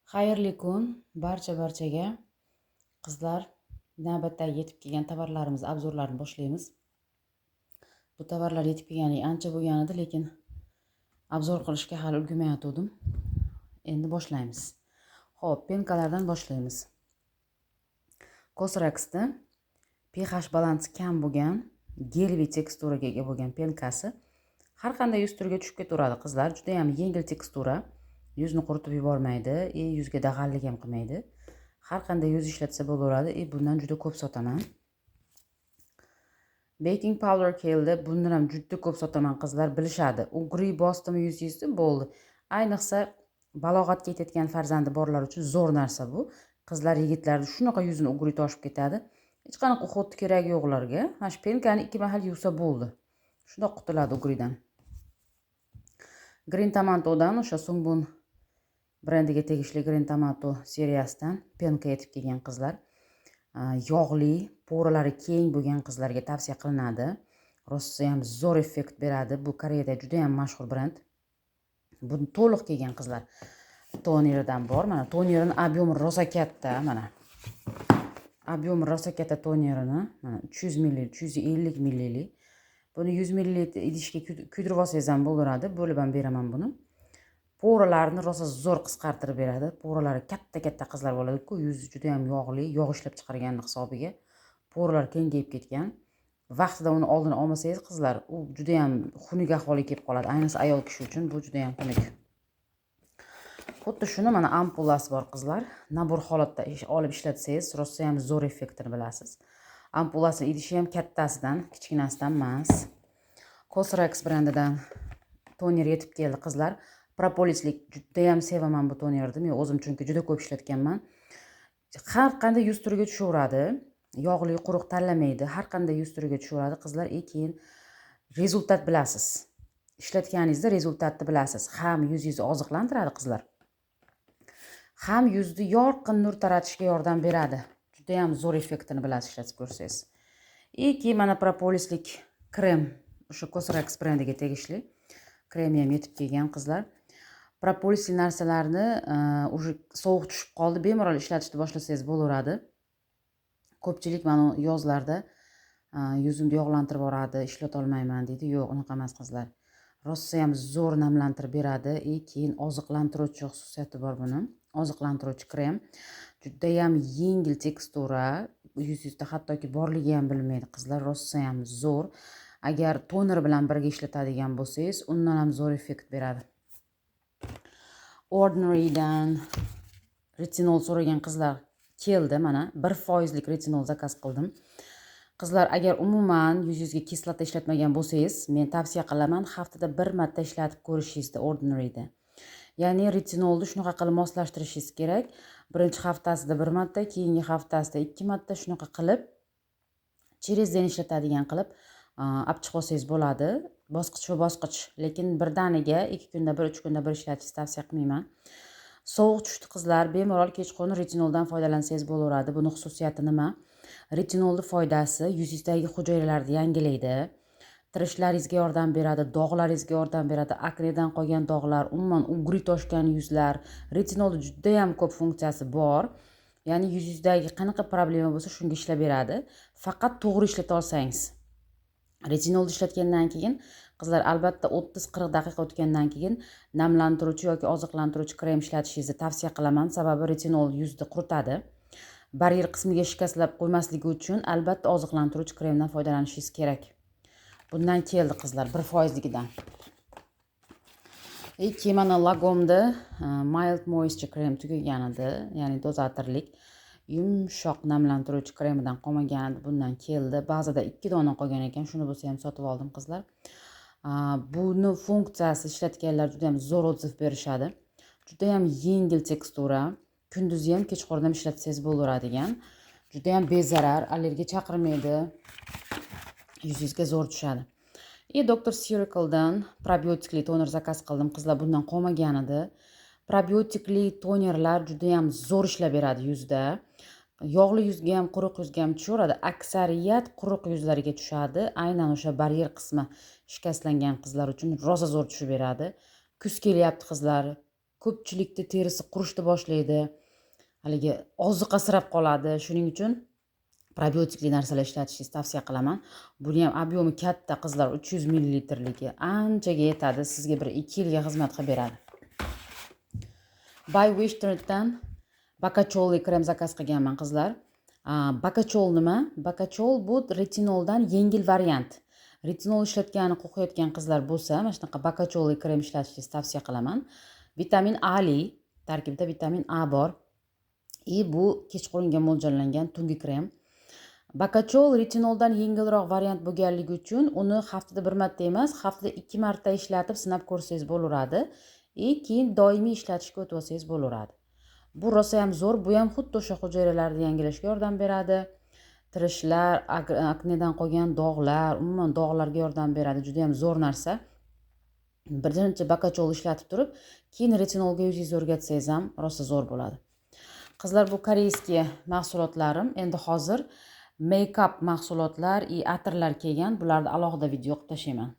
Xayrli kun barchaga. Qizlar, navbatdagi yetib kelgan tovarlarimiz obzorlarini boshlaymiz. Bu tovarlar yetib kelganiga ancha bo'lgan edi, lekin obzor qilishga hali ulgurmayotgandim. Endi boshlaymiz. Xo'p, penkalardan boshlaymiz. Cosrx'da pH balansi kam bo'lgan, gelviy teksturaga ega bo'lgan penkasi har qanday yuz turiga tushib ketaveradi qizlar. Juda ham yengil tekstura. Yuzni quritib yubormaydi, yuzga dag'allik ham qilmaydi. Har qanday yuz ishlatsa bo'laveradi, bundan juda ko'p sotaman. Baking powder keldi, bundan ham juda ko'p sotaman qizlar, bilishadi. Ugri bostimi yuzingizni bo'ldi. Ayniqsa balog'atga yetayotgan farzandi borlar uchun zo'r narsa bu. Qizlar, yigitlarni shunaqa yuzini ugri toshib ketadi. Hech qanaqa xot keragi yo'q ularga. Mana shu penkani 2 mahal yuvsa bo'ldi. Shundoq qutuladi ugridan. Green Tomato'dan o'sha Sungbun brendiga tegishli Green Tomato seriyasidan penka yetib kelgan qizlar. Yog'li, poralari keng bo'lgan qizlarga tavsiya qilinadi. Rosa ham zo'r effekt beradi. Bu Koreyada juda ham mashhur brend. Bu to'liq kelgan qizlar. Toneridan bor. Mana tonerini ob'yemi rosa katta, mana. Ob'yemi rosa katta tonerini, mana 300 ml, 350 ml. Buni 100 ml idishga kuydirib olsangiz ham bo'laveradi. Bo'lib ham beraman buni. Poralarni rosa zo'r qisqartirib beradi. Poralari katta qizlar bo'ladi-ku, yuzi juda ham yog'li, yog' ishlab chiqarganning hisobiga poralar kengayib ketgan. Vaqtida uni oldini olmasangiz qizlar, u juda ham xunuk ahvolga kelib qoladi. Ayniqsa ayol kishi uchun bu juda ham xunuk. Xuddi shuni mana ampulasi bor qizlar. Nabor holatda olib ishlatsangiz, rosa ham zo'r effektini bilasiz. Ampulasining idishi ham kattasidan, kichkinasidan emas. Cosrx brendidan toner yetib keldi qizlar. Propolislik juda ham sevaman bu tonerni. Men o'zim chunki juda ko'p ishlatganman. Har qanday yuz turiga tushaveradi. Yog'li, quruq tanlamaydi. Har qanday yuz turiga tushaveradi qizlar. Keyin rezultat bilasiz. Ishlatganingizda rezultatni bilasiz. Ham yuzingizni oziqlantiradi qizlar. Ham yuzni yorqin nur taratishga yordam beradi. Juda ham zo'r effektini bilasiz ishlatib ko'rsangiz. Keyin mana propolislik krem, o'sha Cosrx brendiga tegishli krem ham yetib kelgan qizlar. Propolisli narsalarni уже sovuq tushib qoldi, bemalol ishlatishni boshlasangiz bo'laveradi. Ko'pchilik mana yozlarda yuzimni yog'lantirib yuboradi, ishlata olmayman deydi. Yo'q, unaqa emas qizlar. Rosa ham zo'r namlantirib beradi. Keyin oziqlantiruvchi xususiyati bor buni. Oziqlantiruvchi krem. Juda ham yengil tekstura, yuzingizda hattoki borligi ham bilmaydi qizlar. Rosa ham zo'r. Agar toner bilan birga ishlatadigan bo'lsangiz, undan ham zo'r effekt beradi. Ordinary'dan retinol so'ragan qizlar keldi, mana 1% retinol zakaz qildim. Qizlar, agar umuman yuzingizga kislota ishlatmagan bo'lsangiz, men tavsiya qilaman haftada 1 marta ishlatib ko'rishingizni Ordinary'da. Ya'ni retinolni shunaqa qilib moslashtirishingiz kerak. Birinchi haftasida 1 marta, keyingi haftasida 2 marta shunaqa qilib через день ishlatadigan qilib olib chiqib olsangiz bo'ladi. Bosqich, lekin birdaniga 2 kunda 1, 3 kunda 1 ishlatishingizni tavsiya qilmayman. Sovuq tushdi qizlar, bemalol kechqurun retinoldan foydalansangiz bo'laveradi. Buning xususiyati nima? Retinolning foydasi yuzingizdagi hujayralarni yangilaydi. Tirishlaringizga yordam beradi, dog'laringizga yordam beradi, aknedan qolgan dog'lar, umuman ugri toshgan yuzlar. Retinolning juda ham ko'p funksiyasi bor. Ya'ni yuzingizdagi qanaqa problema bo'lsa, shunga ishlab beradi. Faqat to'g'ri ishlata olsangiz. Retinolni ishlatgandan keyin qizlar, albatta 30-40 daqiqa o'tgandan keyin namlantiruvchi yoki oziqlantiruvchi krem ishlatishingizni tavsiya qilaman. Sababi retinol yuzni quritadi. Baryer qismiga shikastlab qo'ymasligi uchun albatta oziqlantiruvchi kremdan foydalanishingiz kerak. Bundan keldi qizlar 1%ligidan. Keyin mana Lagomda mild moisture krem tugagan edi, ya'ni dozatorlik. Yumshoq namlantiruvchi kremidan qolmagan edi, bundan keldi. Ba'zida 2 dona qolgan ekan, shuni bo'lsa ham sotib oldim qizlar. Buni funksiyasi ishlatganlar juda ham zo'r o'tib berishadi. Juda ham yengil tekstura, kunduzi ham kechqurun ham ishlatsangiz bo'laveradigan. Juda ham bezarar, allergiya chaqirmaydi. Yuzingizga zo'r tushadi. Dr. Circle'dan probiotikli toner zakaz qildim qizlar, bundan qolmagan edi. Probiotikli tonerlar juda ham zo'r ishlab beradi yuzda. Yog'li yuzga ham, quruq yuzga ham tushaveradi. Aksariyat quruq yuzlarga tushadi. Aynan o'sha baryer qismi shikastlangan qizlar uchun rosa zo'r tushib beradi. Kuz kelyapti qizlar. ko'pchilikda terisi qurishni boshlaydi, haligi oziqasirab qoladi. Shuning uchun probiotikli narsalar ishlatishingizni tavsiya qilaman. Buni ham obyomi katta qizlar, 300 ml anchaga yetadi. Sizga bir 2 yilga xizmat qilib beradi. By Western'dan Bakacholi krem zakaz qilganman qizlar. Bakachol nima? Bakachol bu retinoldan yengil variant. Retinol ishlatganini qo'rqayotgan qizlar bo'lsa, mana shunaqa Bakacholi krem ishlatishingizni tavsiya qilaman. Vitamin Ali, tarkibida vitamin A bor. Bu kechqurunga mo'ljallangan tungi krem. Bakachol retinoldan yengilroq variant bo'lganligi uchun uni haftada bir marta emas, haftada 2 marta ishlatib sinab ko'rsangiz bo'laveradi. Keyin doimiy ishlatishga o'tib olsangiz bo'laveradi. Bu rosa ham zo'r, bu ham xuddi o'sha hujayralarni yangilashga yordam beradi. Tirishlar, aknedan qolgan dog'lar, umuman dog'larga yordam beradi. Juda ham zo'r narsa. Birinchi Bakachol ishlatib turib, keyin retinolga yuzingizni o'rgatsangiz ham rosa zo'r bo'ladi. Qizlar, bu koreyskiy mahsulotlarim. Endi hozir make-up mahsulotlar, atirlar kelgan. Bularni alohida video qilib tashlayman.